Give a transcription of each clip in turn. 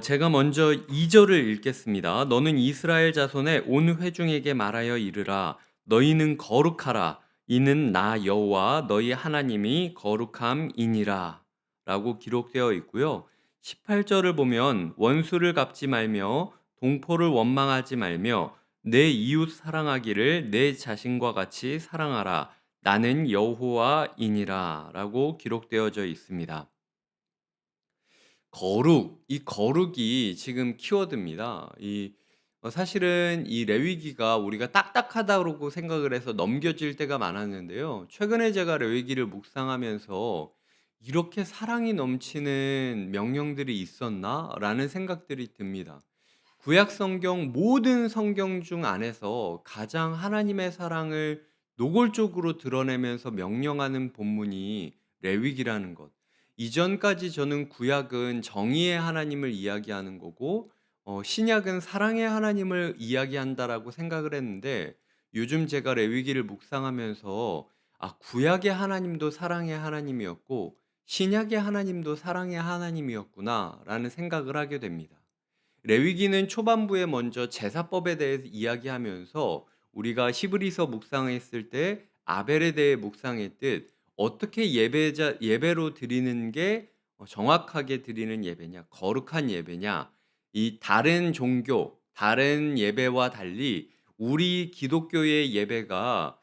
제가 먼저 2 절을 읽겠습니다. "너는 이스라엘 자손의 온 회중에게 말하여 이르라. 너희는 거룩하라. 이는 나 여호와 너희 하나님이 거룩함이니라." 라고 기록되어 있고요. 18 절을 보면 "원수를 갚지 말며 동포를 원망하지 말며 내 이웃 사랑하기를 내 자신과 같이 사랑하라. 나는 여호와이니라." 라고 기록되어져 있습니다. 거룩, 이 거룩이 지금 키워드입니다. 사실은 이 레위기가 우리가 딱딱하다고 생각을 해서 넘겨질 때가 많았는데요. 최근에 제가 레위기를 묵상하면서 '이렇게 사랑이 넘치는 명령들이 있었나?'라는 생각들이 듭니다. 구약 성경 모든 성경 중 안에서 가장 하나님의 사랑을 노골적으로 드러내면서 명령하는 본문이 레위기라는 것. 이전까지 저는 구약은 정의의 하나님을 이야기하는 거고 신약은 사랑의 하나님을 이야기한다라고 생각을 했는데, 요즘 제가 레위기를 묵상하면서 구약의 하나님도 사랑의 하나님이었고 신약의 하나님도 사랑의 하나님이었구나라는 생각을 하게 됩니다. 레위기는 초반부에 먼저 제사법에 대해서 이야기하면서 우리가 히브리서 묵상했을 때 아벨에 대해 묵상했듯 어떻게 예배로 드리는 게 정확하게 드리는 예배냐, 거룩한 예배냐, 이 다른 종교, 다른 예배와 달리 우리 기독교의 예배가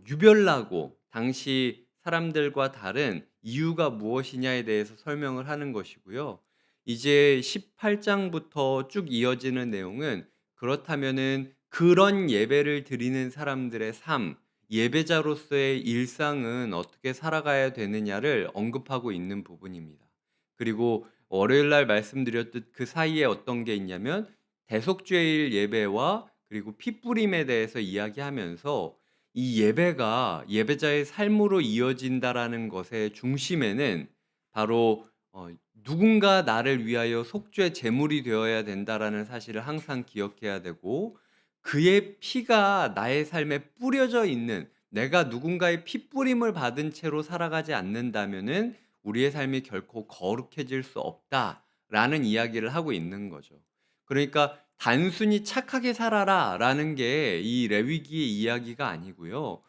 유별나고 당시 사람들과 다른 이유가 무엇이냐에 대해서 설명을 하는 것이고요. 이제 18 장부터 쭉 이어지는 내용은 그렇다면은 그런 예배를 드리는 사람들의 삶, 예배자로서의 일상은 어떻게 살아가야 되느냐를 언급하고 있는 부분입니다. 그리고 월요일 날 말씀드렸듯 그 사이에 어떤 게 있냐면 대속죄일 예배와 그리고 핏부림에 대해서 이야기하면서 이 예배가 예배자의 삶으로 이어진다라는 것의 중심에는 바로 누군가 나를 위하여 속죄 제물이 되어야 된다라는 사실을 항상 기억해야 되고, 그의 피가 나의 삶에 뿌려져 있는, 내가 누군가의 핏부림을 받은 채로 살아가지 않는다면은 우리의 삶이 결코 거룩해질 수 없다라는 이야기를 하고 있는 거죠. 그러니까 단순히 착하게 살아라라는 게 이 레위기의 이야기가 아니고요.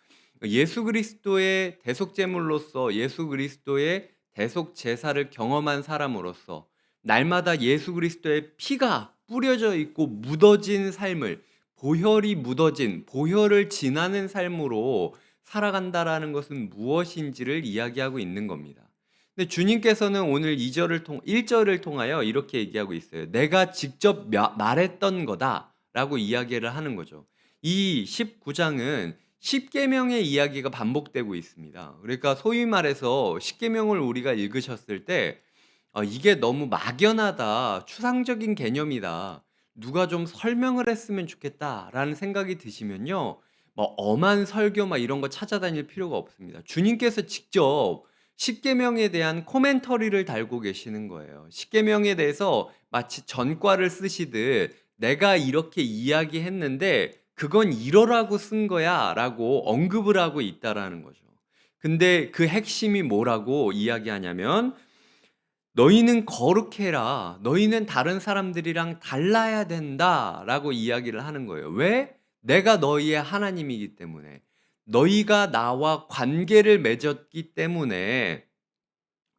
예수 그리스도의 대속 제물로서 예수 그리스도의 대속 제사를 경험한 사람으로서 날마다 예수 그리스도의 피가 뿌려져 있고 묻어진 삶을, 보혈이 묻어진, 보혈을 지나는 삶으로 살아간다라는 것은 무엇인지를 이야기하고 있는 겁니다. 근데 주님께서는 오늘 1 절을 통하여 이렇게 얘기하고 있어요. "내가 직접 말했던 거다."라고 이야기를 하는 거죠. 이 19 장은 십계명의 이야기가 반복되고 있습니다. 그러니까 소위 말해서 십계명을 우리가 읽으셨을 때 '이게 너무 막연하다. 추상적인 개념이다. 누가 좀 설명을 했으면 좋겠다.'라는 생각이 드시면요. 뭐 엄한 설교 막 이런 거 찾아다닐 필요가 없습니다. 주님께서 직접 십계명에 대한 코멘터리를 달고 계시는 거예요. 십계명에 대해서 마치 전과를 쓰시듯 "내가 이렇게 이야기했는데 그건 이러라고 쓴 거야."라고 언급을 하고 있다라는 거죠. 근데 그 핵심이 뭐라고 이야기하냐면 "너희는 거룩해라. 너희는 다른 사람들이랑 달라야 된다."라고 이야기를 하는 거예요. 왜? 내가 너희의 하나님이기 때문에. 너희가 나와 관계를 맺었기 때문에,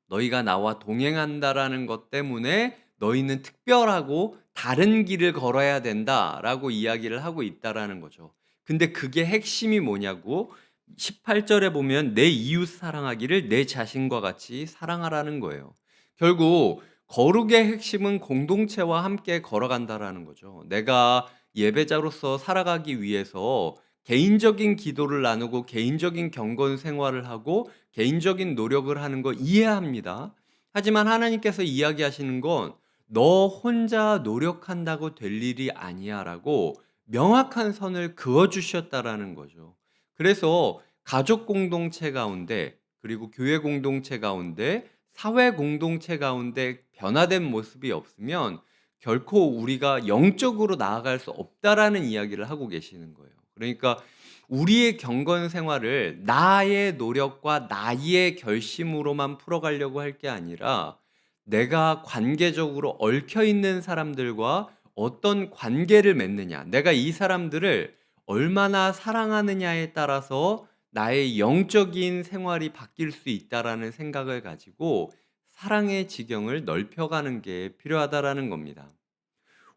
너희가 나와 동행한다라는 것 때문에 너희는 특별하고 다른 길을 걸어야 된다라고 이야기를 하고 있다라는 거죠. 근데 그게 핵심이 뭐냐고 18 절에 보면 내 이웃 사랑하기를 내 자신과 같이 사랑하라는 거예요. 결국 거룩의 핵심은 공동체와 함께 걸어간다라는 거죠. 내가 예배자로서 살아가기 위해서 개인적인 기도를 나누고 개인적인 경건 생활을 하고 개인적인 노력을 하는 거 이해합니다. 하지만 하나님께서 이야기하시는 건 "너 혼자 노력한다고 될 일이 아니야."라고 명확한 선을 그어 주셨다라는 거죠. 그래서 가족 공동체 가운데, 그리고 교회 공동체 가운데, 사회 공동체 가운데 변화된 모습이 없으면 결코 우리가 영적으로 나아갈 수 없다라는 이야기를 하고 계시는 거예요. 그러니까 우리의 경건 생활을 나의 노력과 나의 결심으로만 풀어가려고 할 게 아니라 내가 관계적으로 얽혀 있는 사람들과 어떤 관계를 맺느냐, 내가 이 사람들을 얼마나 사랑하느냐에 따라서 나의 영적인 생활이 바뀔 수 있다라는 생각을 가지고 사랑의 지경을 넓혀가는 게 필요하다라는 겁니다.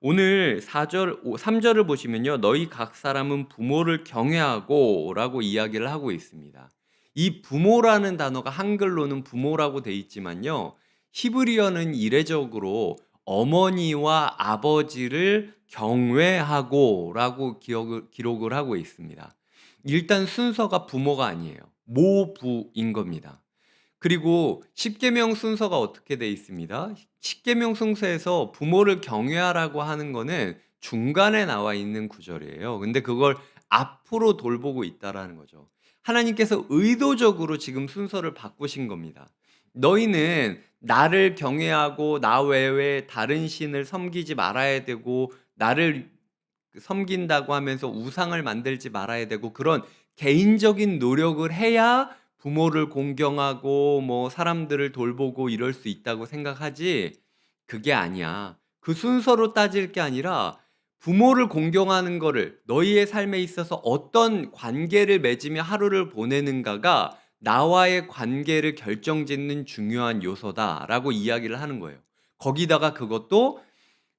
오늘 4절, 3절을 보시면요. 너희 각 사람은 부모를 경외하고 라고 이야기를 하고 있습니다. 이 부모라는 단어가 한글로는 부모라고 돼 있지만요. 히브리어는 이례적으로 어머니와 아버지를 경외하고 라고 기록을 하고 있습니다. 일단 순서가 부모가 아니에요. 모부인 겁니다. 그리고 십계명 순서가 어떻게 돼 있습니다. 십계명 순서에서 부모를 경외하라고 하는 거는 중간에 나와 있는 구절이에요. 근데 그걸 앞으로 돌보고 있다라는 거죠. 하나님께서 의도적으로 지금 순서를 바꾸신 겁니다. 너희는 나를 경외하고 나 외에 다른 신을 섬기지 말아야 되고 나를 섬긴다고 하면서 우상을 만들지 말아야 되고 그런 개인적인 노력을 해야 부모를 공경하고 뭐 사람들을 돌보고 이럴 수 있다고 생각하지 그게 아니야. 그 순서로 따질 게 아니라 부모를 공경하는 거를 너희의 삶에 있어서 어떤 관계를 맺으며 하루를 보내는가가 나와의 관계를 결정짓는 중요한 요소다라고 이야기를 하는 거예요. 거기다가 그것도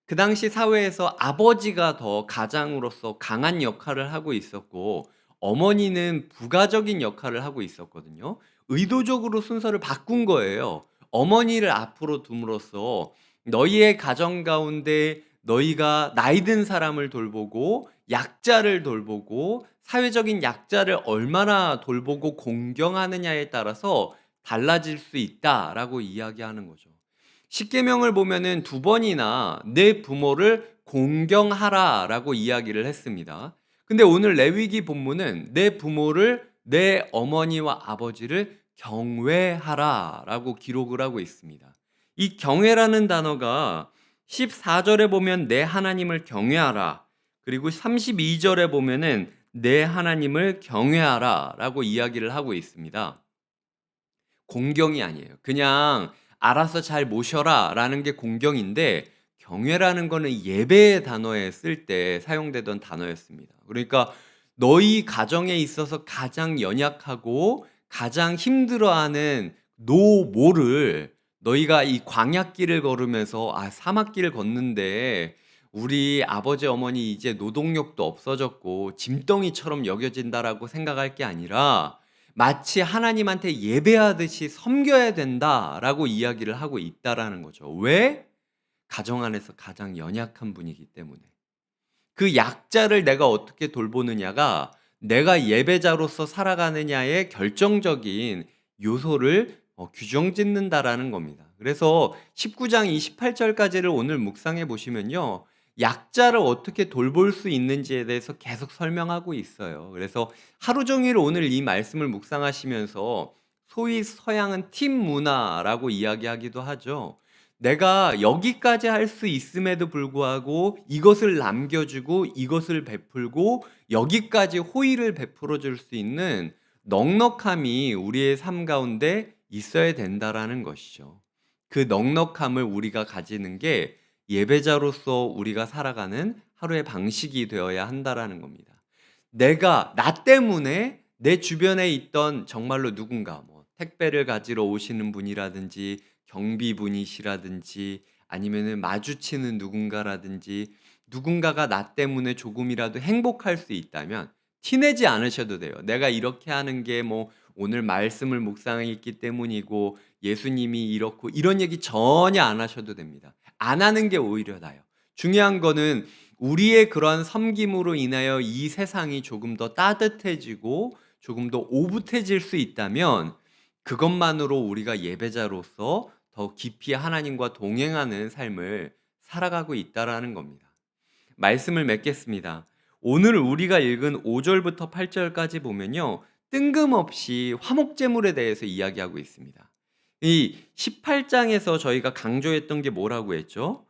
그 당시 사회에서 아버지가 더 가장으로서 강한 역할을 하고 있었고 어머니는 부가적인 역할을 하고 있었거든요. 의도적으로 순서를 바꾼 거예요. 어머니를 앞으로 둠으로써 너희의 가정 가운데 너희가 나이 든 사람을 돌보고 약자를 돌보고 사회적인 약자를 얼마나 돌보고 공경하느냐에 따라서 달라질 수 있다라고 이야기하는 거죠. 십계명을 보면은 두 번이나 내 부모를 공경하라라고 이야기를 했습니다. 근데 오늘 레위기 본문은 내 부모를 내 어머니와 아버지를 경외하라라고 기록을 하고 있습니다. 이 경외라는 단어가 14절에 보면 내 하나님을 경외하라. 그리고 32절에 보면은 내 하나님을 경외하라라고 이야기를 하고 있습니다. 공경이 아니에요. 그냥 알아서 잘 모셔라라는 게 공경인데 경외라는 거는 예배의 단어에 쓸 때 사용되던 단어였습니다. 그러니까 너희 가정에 있어서 가장 연약하고 가장 힘들어하는 노모를 너희가 이 광야길을 걸으면서 사막길을 걷는데 우리 아버지 어머니 이제 노동력도 없어졌고 짐덩이처럼 여겨진다라고 생각할 게 아니라 마치 하나님한테 예배하듯이 섬겨야 된다라고 이야기를 하고 있다라는 거죠. 왜? 가정 안에서 가장 연약한 분이기 때문에. 그 약자를 내가 어떻게 돌보느냐가 내가 예배자로서 살아가느냐의 결정적인 요소를 규정 짓는다라는 겁니다. 그래서 19장 28절까지를 오늘 묵상해 보시면요. 약자를 어떻게 돌볼 수 있는지에 대해서 계속 설명하고 있어요. 그래서 하루 종일 오늘 이 말씀을 묵상하시면서 소위 서양은 팀 문화라고 이야기하기도 하죠. 내가 여기까지 할 수 있음에도 불구하고 이것을 남겨주고 이것을 베풀고 여기까지 호의를 베풀어 줄 수 있는 넉넉함이 우리의 삶 가운데 있어야 된다라는 것이죠. 그 넉넉함을 우리가 가지는 게 예배자로서 우리가 살아가는 하루의 방식이 되어야 한다라는 겁니다. 나 때문에 내 주변에 있던 정말로 누군가, 뭐, 택배를 가지러 오시는 분이라든지, 경비분이시라든지, 아니면은 마주치는 누군가라든지, 누군가가 나 때문에 조금이라도 행복할 수 있다면, 티내지 않으셔도 돼요. 내가 이렇게 하는 게 뭐, 오늘 말씀을 묵상했기 때문이고, 예수님이 이렇고, 이런 얘기 전혀 안 하셔도 됩니다. 안 하는 게 오히려 나아요. 중요한 거는 우리의 그러한 섬김으로 인하여 이 세상이 조금 더 따뜻해지고 조금 더 오붓해질 수 있다면 그것만으로 우리가 예배자로서 더 깊이 하나님과 동행하는 삶을 살아가고 있다라는 겁니다. 말씀을 맺겠습니다. 오늘 우리가 읽은 5절부터 8절까지 보면요. 뜬금없이 화목제물에 대해서 이야기하고 있습니다. 이 18장에서 저희가 강조했던 게 뭐라고 했죠?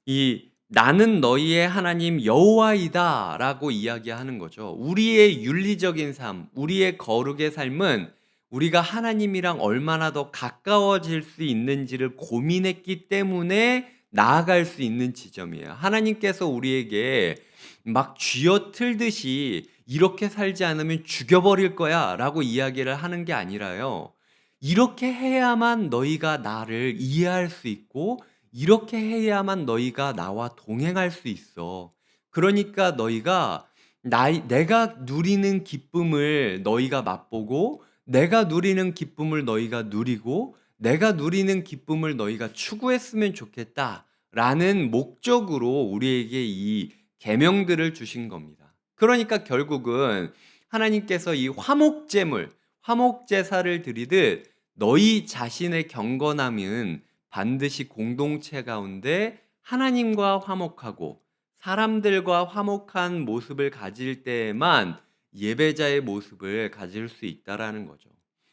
이 나는 너희의 하나님 여호와이다라고 이야기하는 거죠. 우리의 윤리적인 삶, 우리의 거룩의 삶은 우리가 하나님이랑 얼마나 더 가까워질 수 있는지를 고민했기 때문에 나아갈 수 있는 지점이에요. 하나님께서 우리에게 막 쥐어틀듯이 "이렇게 살지 않으면 죽여버릴 거야."라고 이야기를 하는 게 아니라요. "이렇게 해야만 너희가 나를 이해할 수 있고 이렇게 해야만 너희가 나와 동행할 수 있어. 그러니까 너희가 내가 누리는 기쁨을 너희가 맛보고 내가 누리는 기쁨을 너희가 누리고 내가 누리는 기쁨을 너희가 추구했으면 좋겠다."라는 목적으로 우리에게 이 계명들을 주신 겁니다. 그러니까 결국은 하나님께서 이 화목제물, 화목제사를 드리듯 너희 자신의 경건함은 반드시 공동체 가운데 하나님과 화목하고 사람들과 화목한 모습을 가질 때에만 예배자의 모습을 가질 수 있다라는 거죠.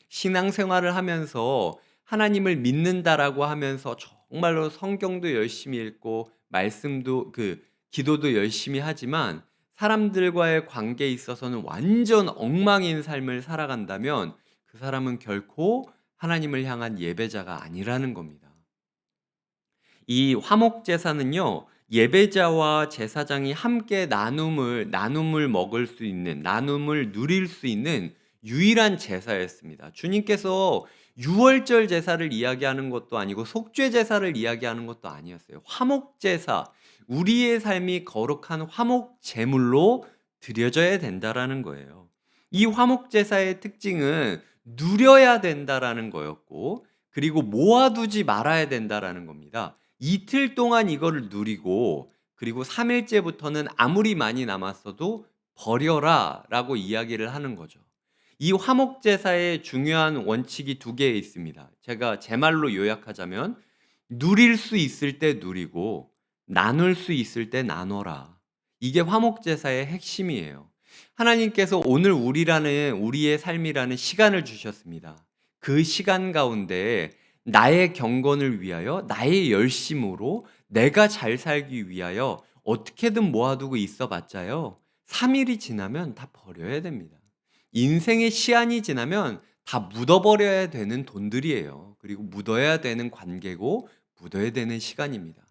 신앙생활을 하면서 하나님을 믿는다라고 하면서 정말로 성경도 열심히 읽고 말씀도 기도도 열심히 하지만 사람들과의 관계에 있어서는 완전 엉망인 삶을 살아간다면 그 사람은 결코 하나님을 향한 예배자가 아니라는 겁니다. 이 화목 제사는요. 예배자와 제사장이 함께 나눔을 먹을 수 있는 나눔을 누릴 수 있는 유일한 제사였습니다. 주님께서 유월절 제사를 이야기하는 것도 아니고 속죄 제사를 이야기하는 것도 아니었어요. 화목 제사, 우리의 삶이 거룩한 화목 제물로 드려져야 된다라는 거예요. 이 화목 제사의 특징은 누려야 된다라는 거였고 그리고 모아두지 말아야 된다라는 겁니다. 이틀 동안 이거를 누리고 그리고 3일째부터는 아무리 많이 남았어도 버려라라고 이야기를 하는 거죠. 이 화목제사의 중요한 원칙이 두 개 있습니다. 제가 제 말로 요약하자면 누릴 수 있을 때 누리고 나눌 수 있을 때 나눠라. 이게 화목제사의 핵심이에요. 하나님께서 오늘 우리의 삶이라는 시간을 주셨습니다. 그 시간 가운데 나의 경건을 위하여 나의 열심으로 내가 잘 살기 위하여 어떻게든 모아두고 있어 봤자요. 3일이 지나면 다 버려야 됩니다. 인생의 시한이 지나면 다 묻어버려야 되는 돈들이에요. 그리고 묻어야 되는 관계고 묻어야 되는 시간입니다.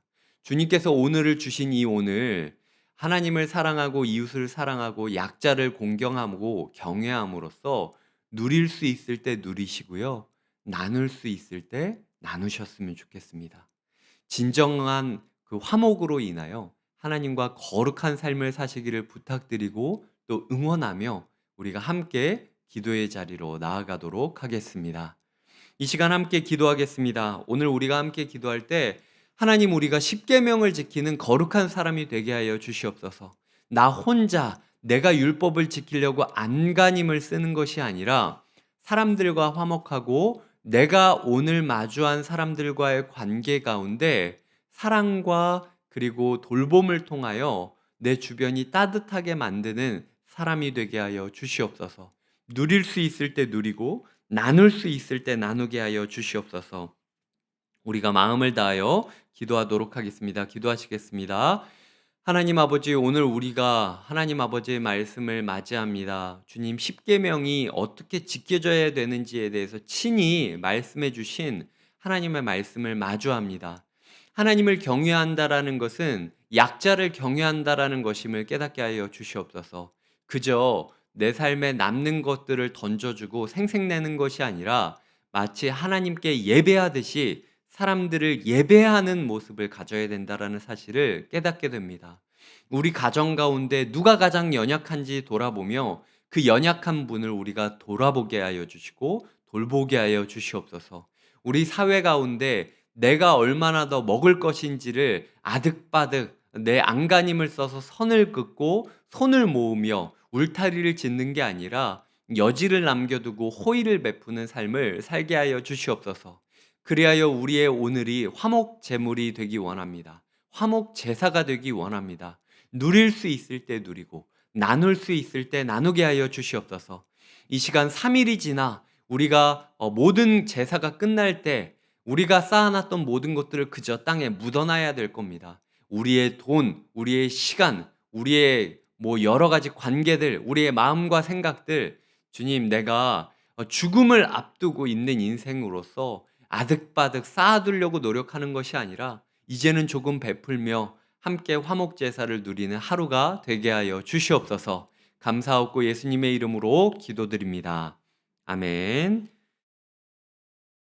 주님께서 오늘을 주신 이 오늘 하나님을 사랑하고 이웃을 사랑하고 약자를 공경하고 경외함으로써 누릴 수 있을 때 누리시고요. 나눌 수 있을 때 나누셨으면 좋겠습니다. 진정한 그 화목으로 인하여 하나님과 거룩한 삶을 사시기를 부탁드리고 또 응원하며 우리가 함께 기도의 자리로 나아가도록 하겠습니다. 이 시간 함께 기도하겠습니다. 오늘 우리가 함께 기도할 때 하나님 우리가 십계명을 지키는 거룩한 사람이 되게 하여 주시옵소서. 나 혼자 내가 율법을 지키려고 안간힘을 쓰는 것이 아니라 사람들과 화목하고 내가 오늘 마주한 사람들과의 관계 가운데 사랑과 그리고 돌봄을 통하여 내 주변이 따뜻하게 만드는 사람이 되게 하여 주시옵소서. 누릴 수 있을 때 누리고 나눌 수 있을 때 나누게 하여 주시옵소서. 우리가 마음을 다하여 기도하도록 하겠습니다. 기도하시겠습니다. 하나님 아버지, 오늘 우리가 하나님 아버지의 말씀을 맞이합니다. 주님, 십계명이 어떻게 지켜져야 되는지에 대해서 친히 말씀해 주신 하나님의 말씀을 마주합니다. 하나님을 경외한다라는 것은 약자를 경외한다라는 것임을 깨닫게 하여 주시옵소서. 그저 내 삶에 남는 것들을 던져주고 생색내는 것이 아니라 마치 하나님께 예배하듯이 사람들을 예배하는 모습을 가져야 된다라는 사실을 깨닫게 됩니다. 우리 가정 가운데 누가 가장 연약한지 돌아보며 그 연약한 분을 우리가 돌아보게 하여 주시고 돌보게 하여 주시옵소서. 우리 사회 가운데 내가 얼마나 더 먹을 것인지를 아득바득 내 안간힘을 써서 선을 긋고 손을 모으며 울타리를 짓는 게 아니라 여지를 남겨두고 호의를 베푸는 삶을 살게 하여 주시옵소서. 그리하여 우리의 오늘이 화목 제물이 되기 원합니다. 화목 제사가 되기 원합니다. 누릴 수 있을 때 누리고 나눌 수 있을 때 나누게 하여 주시옵소서. 이 시간 3일이 지나 우리가 모든 제사가 끝날 때 우리가 쌓아놨던 모든 것들을 그저 땅에 묻어놔야 될 겁니다. 우리의 돈, 우리의 시간, 우리의 여러 가지 관계들, 우리의 마음과 생각들, 주님, 내가 죽음을 앞두고 있는 인생으로서 아득바득 쌓아두려고 노력하는 것이 아니라 이제는 조금 베풀며 함께 화목 제사를 누리는 하루가 되게 하여 주시옵소서. 감사하고 예수님의 이름으로 기도드립니다. 아멘.